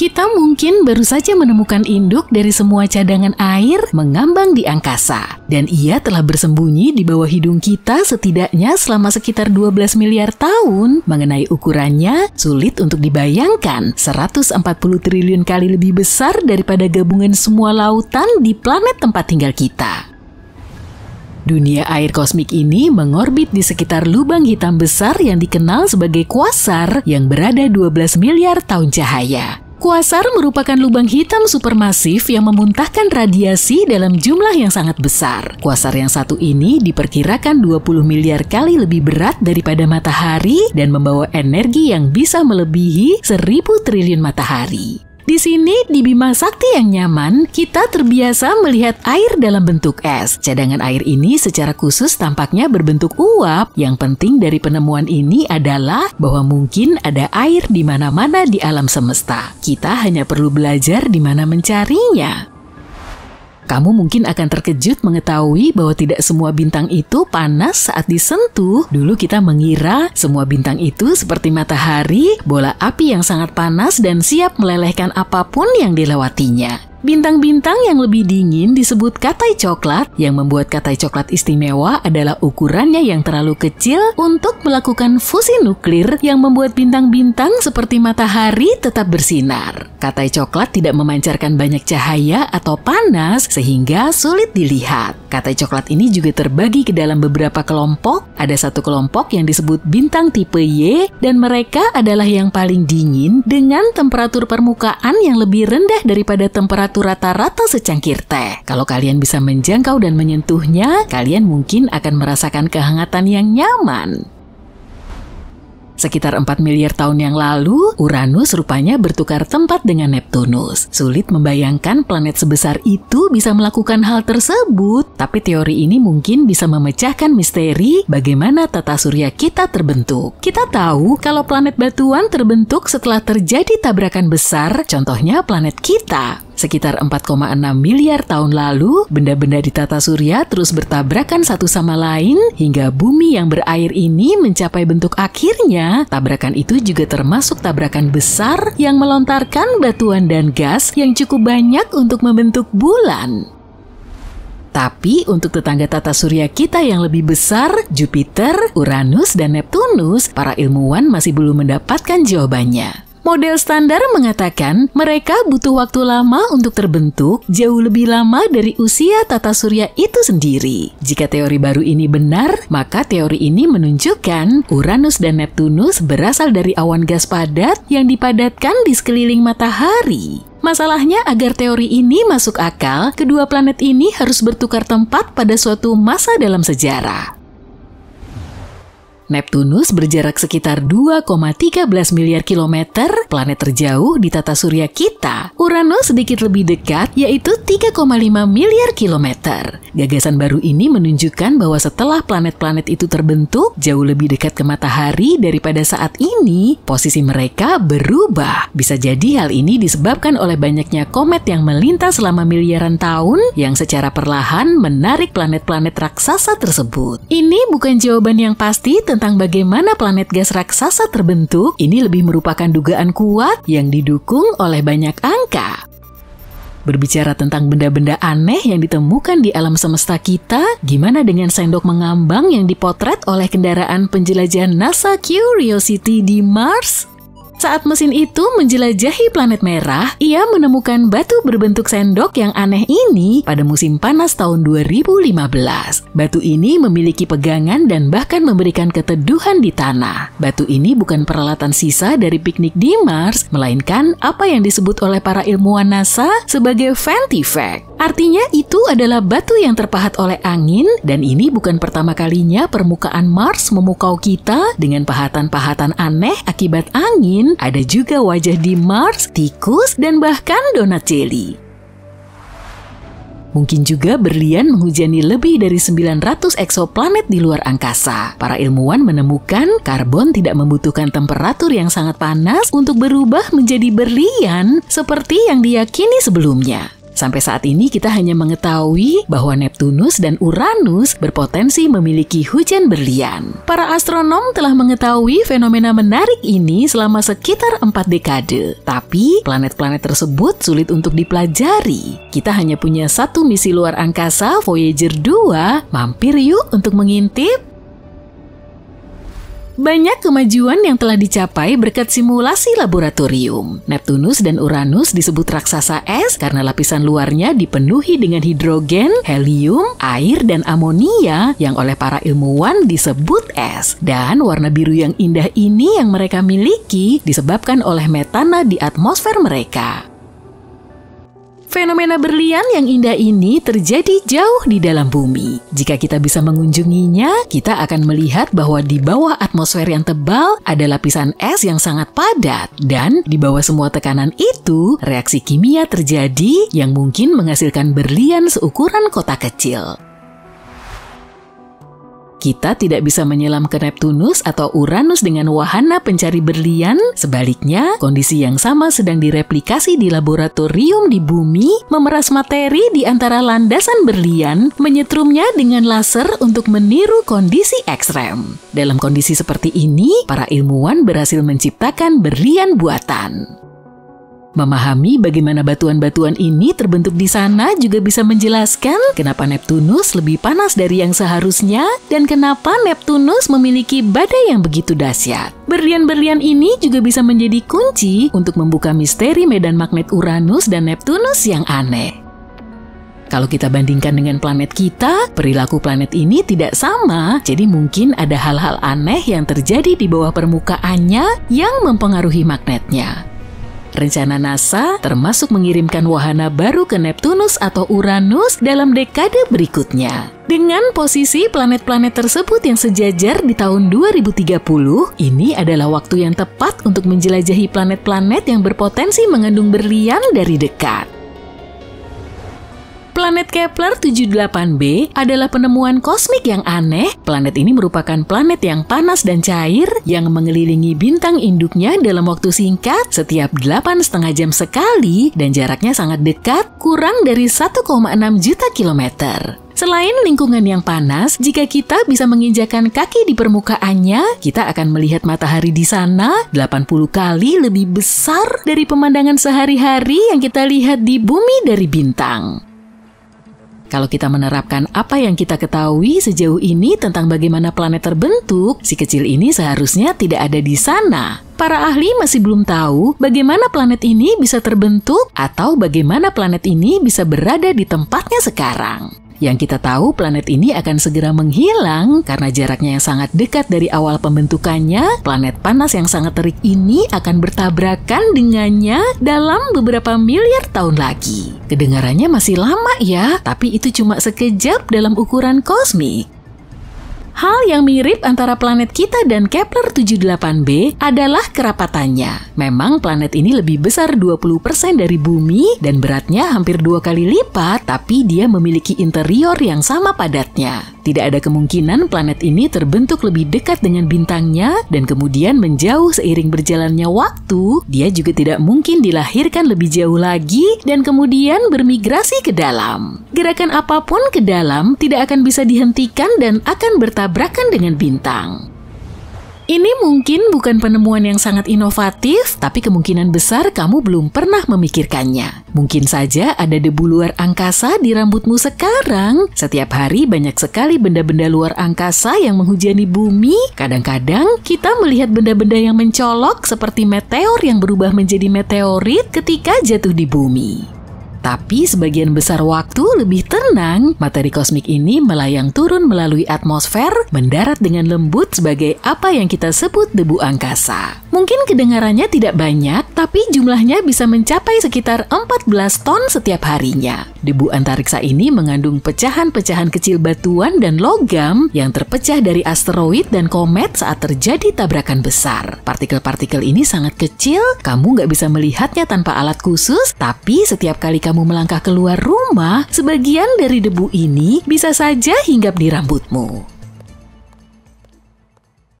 Kita mungkin baru saja menemukan induk dari semua cadangan air mengambang di angkasa. Dan ia telah bersembunyi di bawah hidung kita setidaknya selama sekitar 12 miliar tahun. Mengenai ukurannya, sulit untuk dibayangkan. 140 triliun kali lebih besar daripada gabungan semua lautan di planet tempat tinggal kita. Dunia air kosmik ini mengorbit di sekitar lubang hitam besar yang dikenal sebagai kuasar yang berada 12 miliar tahun cahaya. Kuasar merupakan lubang hitam supermasif yang memuntahkan radiasi dalam jumlah yang sangat besar. Kuasar yang satu ini diperkirakan 20 miliar kali lebih berat daripada matahari dan membawa energi yang bisa melebihi 1000 triliun matahari. Di sini, di Bima Sakti yang nyaman, kita terbiasa melihat air dalam bentuk es. Cadangan air ini secara khusus tampaknya berbentuk uap. Yang penting dari penemuan ini adalah bahwa mungkin ada air di mana-mana di alam semesta. Kita hanya perlu belajar di mana mencarinya. Kamu mungkin akan terkejut mengetahui bahwa tidak semua bintang itu panas saat disentuh. Dulu kita mengira semua bintang itu seperti matahari, bola api yang sangat panas dan siap melelehkan apapun yang dilewatinya. Bintang-bintang yang lebih dingin disebut katai coklat. Yang membuat katai coklat istimewa adalah ukurannya yang terlalu kecil untuk melakukan fusi nuklir yang membuat bintang-bintang seperti matahari tetap bersinar. Katai coklat tidak memancarkan banyak cahaya atau panas sehingga sulit dilihat. Katai coklat ini juga terbagi ke dalam beberapa kelompok. Ada satu kelompok yang disebut bintang tipe Y dan mereka adalah yang paling dingin dengan temperatur permukaan yang lebih rendah daripada temperatur rata-rata secangkir teh. Kalau kalian bisa menjangkau dan menyentuhnya, kalian mungkin akan merasakan kehangatan yang nyaman. Sekitar 4 miliar tahun yang lalu, Uranus rupanya bertukar tempat dengan Neptunus. Sulit membayangkan planet sebesar itu bisa melakukan hal tersebut, tapi teori ini mungkin bisa memecahkan misteri bagaimana tata surya kita terbentuk. Kita tahu kalau planet batuan terbentuk setelah terjadi tabrakan besar, contohnya planet kita. Sekitar 4,6 miliar tahun lalu, benda-benda di tata surya terus bertabrakan satu sama lain hingga bumi yang berair ini mencapai bentuk akhirnya. Tabrakan itu juga termasuk tabrakan besar yang melontarkan batuan dan gas yang cukup banyak untuk membentuk bulan. Tapi untuk tetangga tata surya kita yang lebih besar, Jupiter, Uranus, dan Neptunus, para ilmuwan masih belum mendapatkan jawabannya. Model standar mengatakan mereka butuh waktu lama untuk terbentuk, jauh lebih lama dari usia tata surya itu sendiri. Jika teori baru ini benar, maka teori ini menunjukkan Uranus dan Neptunus berasal dari awan gas padat yang dipadatkan di sekeliling matahari. Masalahnya, agar teori ini masuk akal, kedua planet ini harus bertukar tempat pada suatu masa dalam sejarah. Neptunus berjarak sekitar 2,13 miliar kilometer, planet terjauh di tata surya kita. Uranus sedikit lebih dekat, yaitu 3,5 miliar kilometer. Gagasan baru ini menunjukkan bahwa setelah planet-planet itu terbentuk, jauh lebih dekat ke matahari daripada saat ini, posisi mereka berubah. Bisa jadi hal ini disebabkan oleh banyaknya komet yang melintas selama miliaran tahun, yang secara perlahan menarik planet-planet raksasa tersebut. Ini bukan jawaban yang pasti tentang bagaimana planet gas raksasa terbentuk. Ini lebih merupakan dugaan kuat yang didukung oleh banyak angka. Berbicara tentang benda-benda aneh yang ditemukan di alam semesta kita, gimana dengan sendok mengambang yang dipotret oleh kendaraan penjelajah NASA Curiosity di Mars? Saat mesin itu menjelajahi planet merah, ia menemukan batu berbentuk sendok yang aneh ini pada musim panas tahun 2015. Batu ini memiliki pegangan dan bahkan memberikan keteduhan di tanah. Batu ini bukan peralatan sisa dari piknik di Mars, melainkan apa yang disebut oleh para ilmuwan NASA sebagai Vantifact. Artinya itu adalah batu yang terpahat oleh angin, dan ini bukan pertama kalinya permukaan Mars memukau kita dengan pahatan-pahatan aneh akibat angin. Ada juga wajah di Mars, tikus, dan bahkan donat jelly. Mungkin juga berlian menghujani lebih dari 900 eksoplanet di luar angkasa. Para ilmuwan menemukan karbon tidak membutuhkan temperatur yang sangat panas untuk berubah menjadi berlian seperti yang diyakini sebelumnya. Sampai saat ini kita hanya mengetahui bahwa Neptunus dan Uranus berpotensi memiliki hujan berlian. Para astronom telah mengetahui fenomena menarik ini selama sekitar 4 dekade. Tapi planet-planet tersebut sulit untuk dipelajari. Kita hanya punya satu misi luar angkasa, Voyager 2. Mampir yuk untuk mengintip. Banyak kemajuan yang telah dicapai berkat simulasi laboratorium. Neptunus dan Uranus disebut raksasa es karena lapisan luarnya dipenuhi dengan hidrogen, helium, air, dan amonia yang oleh para ilmuwan disebut es. Dan warna biru yang indah ini yang mereka miliki disebabkan oleh metana di atmosfer mereka. Fenomena berlian yang indah ini terjadi jauh di dalam bumi. Jika kita bisa mengunjunginya, kita akan melihat bahwa di bawah atmosfer yang tebal ada lapisan es yang sangat padat. Dan di bawah semua tekanan itu, reaksi kimia terjadi yang mungkin menghasilkan berlian seukuran kota kecil. Kita tidak bisa menyelam ke Neptunus atau Uranus dengan wahana pencari berlian. Sebaliknya, kondisi yang sama sedang direplikasi di laboratorium di bumi, memeras materi di antara landasan berlian, menyetrumnya dengan laser untuk meniru kondisi ekstrem. Dalam kondisi seperti ini, para ilmuwan berhasil menciptakan berlian buatan. Memahami bagaimana batuan-batuan ini terbentuk di sana juga bisa menjelaskan kenapa Neptunus lebih panas dari yang seharusnya dan kenapa Neptunus memiliki badai yang begitu dahsyat. Berlian-berlian ini juga bisa menjadi kunci untuk membuka misteri medan magnet Uranus dan Neptunus yang aneh. Kalau kita bandingkan dengan planet kita, perilaku planet ini tidak sama, jadi mungkin ada hal-hal aneh yang terjadi di bawah permukaannya yang mempengaruhi magnetnya. Rencana NASA termasuk mengirimkan wahana baru ke Neptunus atau Uranus dalam dekade berikutnya. Dengan posisi planet-planet tersebut yang sejajar di tahun 2030, ini adalah waktu yang tepat untuk menjelajahi planet-planet yang berpotensi mengandung berlian dari dekat. Planet Kepler 78b adalah penemuan kosmik yang aneh. Planet ini merupakan planet yang panas dan cair yang mengelilingi bintang induknya dalam waktu singkat setiap 8,5 jam sekali dan jaraknya sangat dekat, kurang dari 1,6 juta kilometer. Selain lingkungan yang panas, jika kita bisa menginjakan kaki di permukaannya, kita akan melihat matahari di sana 80 kali lebih besar dari pemandangan sehari-hari yang kita lihat di bumi dari bintang. Kalau kita menerapkan apa yang kita ketahui sejauh ini tentang bagaimana planet terbentuk, si kecil ini seharusnya tidak ada di sana. Para ahli masih belum tahu bagaimana planet ini bisa terbentuk atau bagaimana planet ini bisa berada di tempatnya sekarang. Yang kita tahu planet ini akan segera menghilang karena jaraknya yang sangat dekat dari awal pembentukannya. Planet panas yang sangat terik ini akan bertabrakan dengannya dalam beberapa miliar tahun lagi. Kedengarannya masih lama ya, tapi itu cuma sekejap dalam ukuran kosmik. Hal yang mirip antara planet kita dan Kepler 78b adalah kerapatannya. Memang planet ini lebih besar 20% dari bumi dan beratnya hampir 2 kali lipat, tapi dia memiliki interior yang sama padatnya. Tidak ada kemungkinan planet ini terbentuk lebih dekat dengan bintangnya dan kemudian menjauh seiring berjalannya waktu. Dia juga tidak mungkin dilahirkan lebih jauh lagi dan kemudian bermigrasi ke dalam. Gerakan apapun ke dalam tidak akan bisa dihentikan dan akan bertabrakan dengan bintang. Ini mungkin bukan penemuan yang sangat inovatif, tapi kemungkinan besar kamu belum pernah memikirkannya. Mungkin saja ada debu luar angkasa di rambutmu sekarang. Setiap hari banyak sekali benda-benda luar angkasa yang menghujani bumi. Kadang-kadang kita melihat benda-benda yang mencolok seperti meteor yang berubah menjadi meteorit ketika jatuh di bumi. Tapi sebagian besar waktu lebih tenang, materi kosmik ini melayang turun melalui atmosfer, mendarat dengan lembut sebagai apa yang kita sebut debu angkasa. Mungkin kedengarannya tidak banyak, tapi jumlahnya bisa mencapai sekitar 14 ton setiap harinya. Debu antariksa ini mengandung pecahan-pecahan kecil batuan dan logam yang terpecah dari asteroid dan komet saat terjadi tabrakan besar. Partikel-partikel ini sangat kecil, kamu nggak bisa melihatnya tanpa alat khusus, tapi setiap kali kamu melangkah keluar rumah, sebagian dari debu ini bisa saja hinggap di rambutmu.